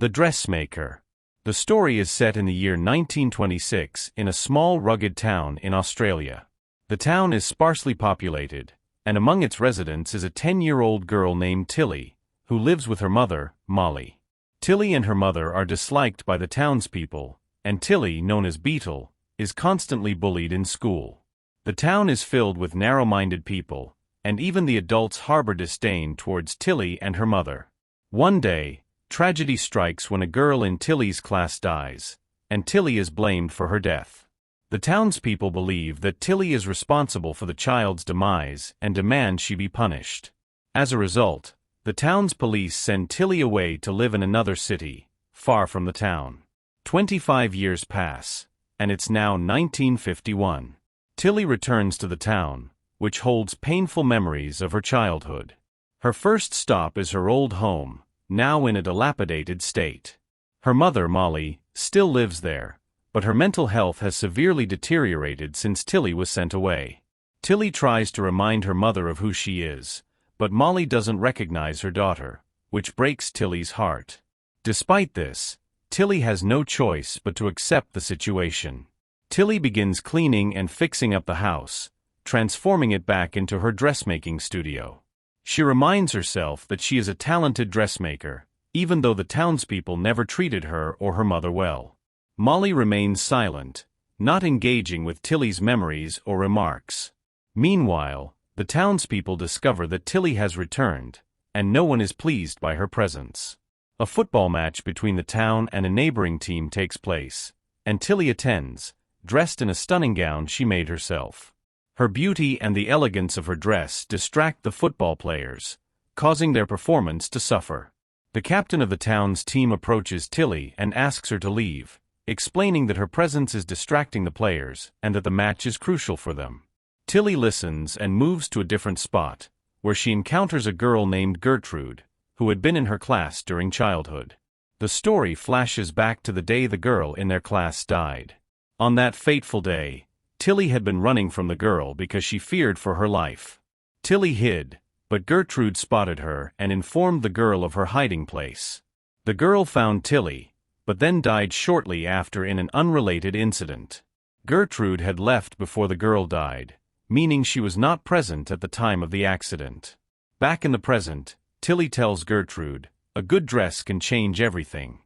The Dressmaker. The story is set in the year 1926 in a small rugged town in Australia. The town is sparsely populated, and among its residents is a 10-year-old girl named Tilly, who lives with her mother, Molly. Tilly and her mother are disliked by the townspeople, and Tilly, known as Beetle, is constantly bullied in school. The town is filled with narrow-minded people, and even the adults harbor disdain towards Tilly and her mother. One day, tragedy strikes when a girl in Tilly's class dies, and Tilly is blamed for her death. The townspeople believe that Tilly is responsible for the child's demise and demand she be punished. As a result, the town's police send Tilly away to live in another city, far from the town. 25 years pass, and it's now 1951. Tilly returns to the town, which holds painful memories of her childhood. Her first stop is her old home, now in a dilapidated state. Her mother, Molly, still lives there, but her mental health has severely deteriorated since Tilly was sent away. Tilly tries to remind her mother of who she is, but Molly doesn't recognize her daughter, which breaks Tilly's heart. Despite this, Tilly has no choice but to accept the situation. Tilly begins cleaning and fixing up the house, transforming it back into her dressmaking studio. She reminds herself that she is a talented dressmaker, even though the townspeople never treated her or her mother well. Molly remains silent, not engaging with Tilly's memories or remarks. Meanwhile, the townspeople discover that Tilly has returned, and no one is pleased by her presence. A football match between the town and a neighboring team takes place, and Tilly attends, dressed in a stunning gown she made herself. Her beauty and the elegance of her dress distract the football players, causing their performance to suffer. The captain of the town's team approaches Tilly and asks her to leave, explaining that her presence is distracting the players and that the match is crucial for them. Tilly listens and moves to a different spot, where she encounters a girl named Gertrude, who had been in her class during childhood. The story flashes back to the day the girl in their class died. On that fateful day, Tilly had been running from the girl because she feared for her life. Tilly hid, but Gertrude spotted her and informed the girl of her hiding place. The girl found Tilly, but then died shortly after in an unrelated incident. Gertrude had left before the girl died, meaning she was not present at the time of the accident. Back in the present, Tilly tells Gertrude, "A good dress can change everything."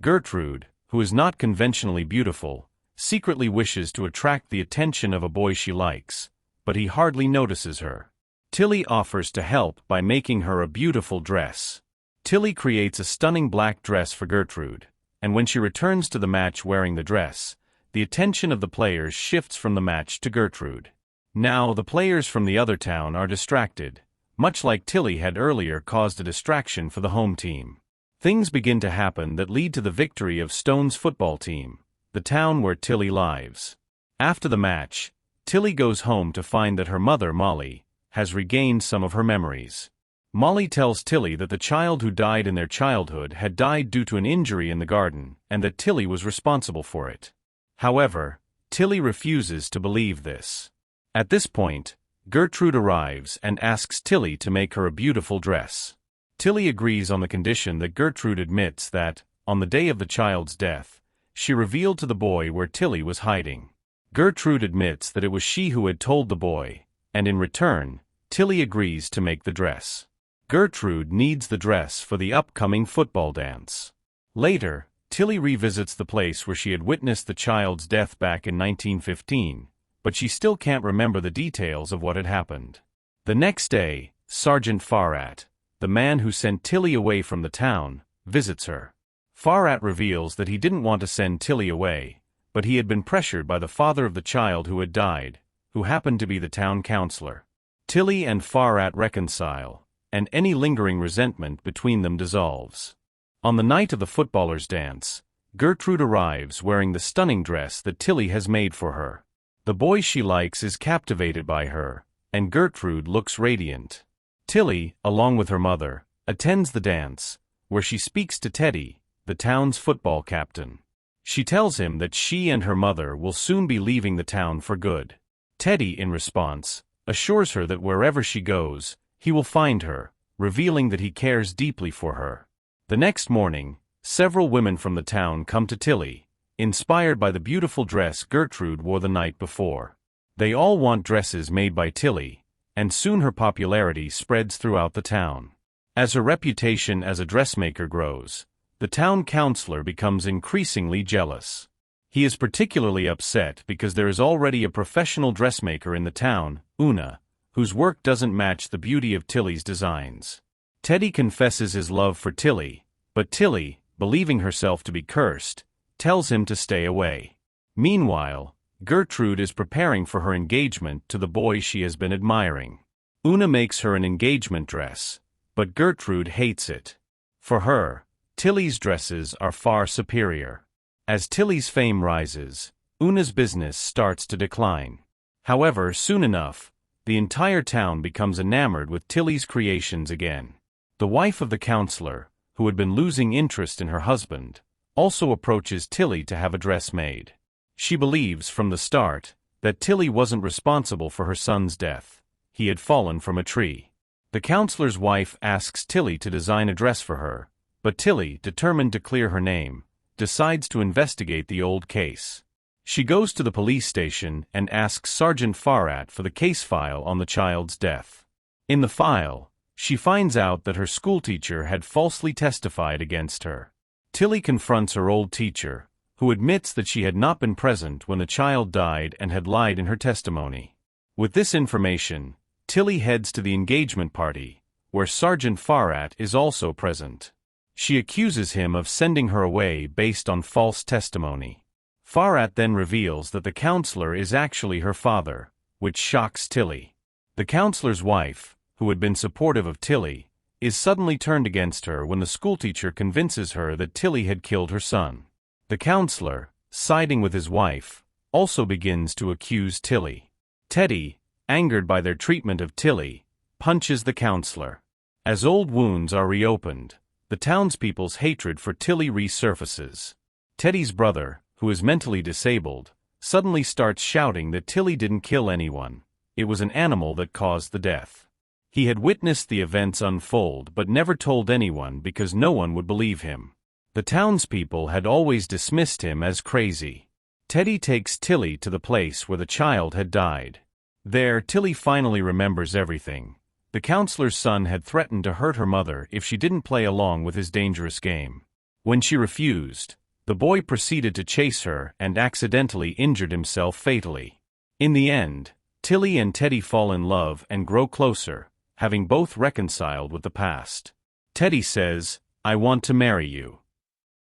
Gertrude, who is not conventionally beautiful, secretly wishes to attract the attention of a boy she likes, but he hardly notices her. Tilly offers to help by making her a beautiful dress. Tilly creates a stunning black dress for Gertrude, and when she returns to the match wearing the dress, the attention of the players shifts from the match to Gertrude. Now the players from the other town are distracted, much like Tilly had earlier caused a distraction for the home team. Things begin to happen that lead to the victory of Stone's football team, the town where Tilly lives. After the match, Tilly goes home to find that her mother, Molly, has regained some of her memories. Molly tells Tilly that the child who died in their childhood had died due to an injury in the garden, and that Tilly was responsible for it. However, Tilly refuses to believe this. At this point, Gertrude arrives and asks Tilly to make her a beautiful dress. Tilly agrees on the condition that Gertrude admits that, on the day of the child's death, she revealed to the boy where Tilly was hiding. Gertrude admits that it was she who had told the boy, and in return, Tilly agrees to make the dress. Gertrude needs the dress for the upcoming football dance. Later, Tilly revisits the place where she had witnessed the child's death back in 1915, but she still can't remember the details of what had happened. The next day, Sergeant Farrat, the man who sent Tilly away from the town, visits her. Farrat reveals that he didn't want to send Tilly away, but he had been pressured by the father of the child who had died, who happened to be the town councillor. Tilly and Farrat reconcile, and any lingering resentment between them dissolves. On the night of the footballers' dance, Gertrude arrives wearing the stunning dress that Tilly has made for her. The boy she likes is captivated by her, and Gertrude looks radiant. Tilly, along with her mother, attends the dance, where she speaks to Teddy, the town's football captain. She tells him that she and her mother will soon be leaving the town for good. Teddy, in response, assures her that wherever she goes, he will find her, revealing that he cares deeply for her. The next morning, Several women from the town come to Tilly, inspired by the beautiful dress Gertrude wore the night before. They all want dresses made by Tilly, and soon her popularity spreads throughout the town. As her reputation as a dressmaker grows, the town councillor becomes increasingly jealous. He is particularly upset because there is already a professional dressmaker in the town, Una, whose work doesn't match the beauty of Tilly's designs. Teddy confesses his love for Tilly, but Tilly, believing herself to be cursed, tells him to stay away. Meanwhile, Gertrude is preparing for her engagement to the boy she has been admiring. Una makes her an engagement dress, but Gertrude hates it. For her, Tilly's dresses are far superior. As Tilly's fame rises, Una's business starts to decline. However, soon enough, the entire town becomes enamored with Tilly's creations again. The wife of the councillor, who had been losing interest in her husband, also approaches Tilly to have a dress made. She believes from the start that Tilly wasn't responsible for her son's death. He had fallen from a tree. The councillor's wife asks Tilly to design a dress for her, but Tilly, determined to clear her name, decides to investigate the old case. She goes to the police station and asks Sergeant Farrat for the case file on the child's death. In the file, she finds out that her schoolteacher had falsely testified against her. Tilly confronts her old teacher, who admits that she had not been present when the child died and had lied in her testimony. With this information, Tilly heads to the engagement party, where Sergeant Farrat is also present. She accuses him of sending her away based on false testimony. Farrat then reveals that the councillor is actually her father, which shocks Tilly. The councillor's wife, who had been supportive of Tilly, is suddenly turned against her when the schoolteacher convinces her that Tilly had killed her son. The councillor, siding with his wife, also begins to accuse Tilly. Teddy, angered by their treatment of Tilly, punches the councillor. As old wounds are reopened, the townspeople's hatred for Tilly resurfaces. Teddy's brother, who is mentally disabled, suddenly starts shouting that Tilly didn't kill anyone. It was an animal that caused the death. He had witnessed the events unfold but never told anyone because no one would believe him. The townspeople had always dismissed him as crazy. Teddy takes Tilly to the place where the child had died. There, Tilly finally remembers everything. The councillor's son had threatened to hurt her mother if she didn't play along with his dangerous game. When she refused, the boy proceeded to chase her and accidentally injured himself fatally. In the end, Tilly and Teddy fall in love and grow closer, having both reconciled with the past. Teddy says, "I want to marry you."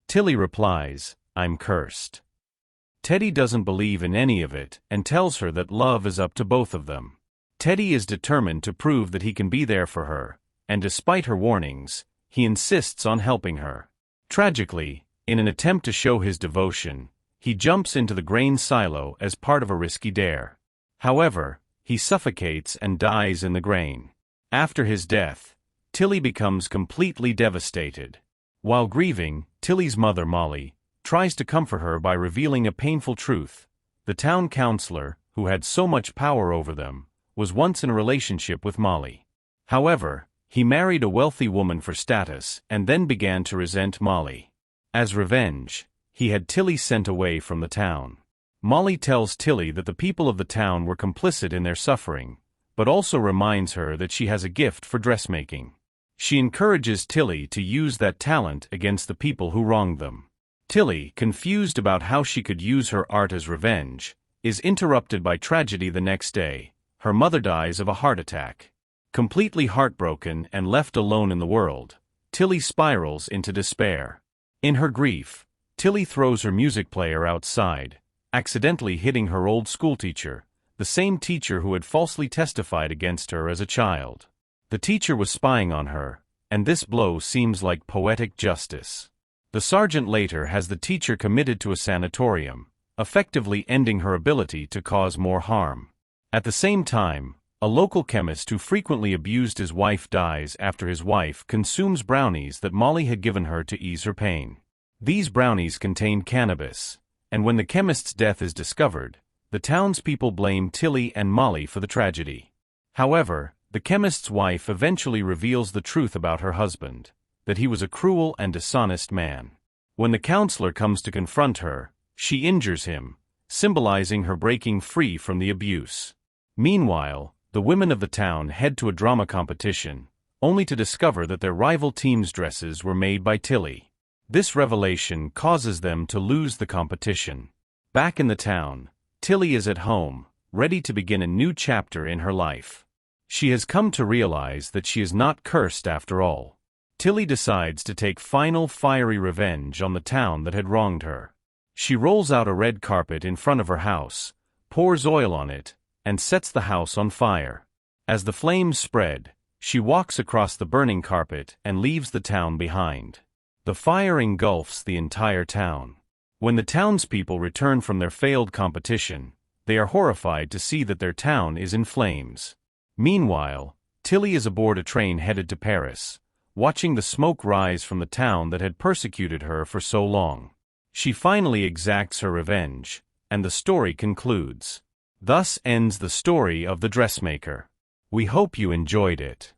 Tilly replies, "I'm cursed." Teddy doesn't believe in any of it and tells her that love is up to both of them. Teddy is determined to prove that he can be there for her, and despite her warnings, he insists on helping her. Tragically, in an attempt to show his devotion, he jumps into the grain silo as part of a risky dare. However, he suffocates and dies in the grain. After his death, Tilly becomes completely devastated. While grieving, Tilly's mother, Molly, tries to comfort her by revealing a painful truth. The town councillor, who had so much power over them, was once in a relationship with Molly. However, he married a wealthy woman for status and then began to resent Molly. As revenge, he had Tilly sent away from the town. Molly tells Tilly that the people of the town were complicit in their suffering, but also reminds her that she has a gift for dressmaking. She encourages Tilly to use that talent against the people who wronged them. Tilly, confused about how she could use her art as revenge, is interrupted by tragedy the next day. Her mother dies of a heart attack. Completely heartbroken and left alone in the world, Tilly spirals into despair. In her grief, Tilly throws her music player outside, accidentally hitting her old schoolteacher, the same teacher who had falsely testified against her as a child. The teacher was spying on her, and this blow seems like poetic justice. The sergeant later has the teacher committed to a sanatorium, effectively ending her ability to cause more harm. At the same time, a local chemist who frequently abused his wife dies after his wife consumes brownies that Molly had given her to ease her pain. These brownies contained cannabis, and when the chemist's death is discovered, the townspeople blame Tilly and Molly for the tragedy. However, the chemist's wife eventually reveals the truth about her husband, that he was a cruel and dishonest man. When the counselor comes to confront her, she injures him, symbolizing her breaking free from the abuse. Meanwhile, the women of the town head to a drama competition, only to discover that their rival team's dresses were made by Tilly. This revelation causes them to lose the competition. Back in the town, Tilly is at home, ready to begin a new chapter in her life. She has come to realize that she is not cursed after all. Tilly decides to take final fiery revenge on the town that had wronged her. She rolls out a red carpet in front of her house, pours oil on it, and sets the house on fire. As the flames spread, she walks across the burning carpet and leaves the town behind. The fire engulfs the entire town. When the townspeople return from their failed competition, they are horrified to see that their town is in flames. Meanwhile, Tilly is aboard a train headed to Paris, watching the smoke rise from the town that had persecuted her for so long. She finally exacts her revenge, and the story concludes. Thus ends the story of the Dressmaker. We hope you enjoyed it.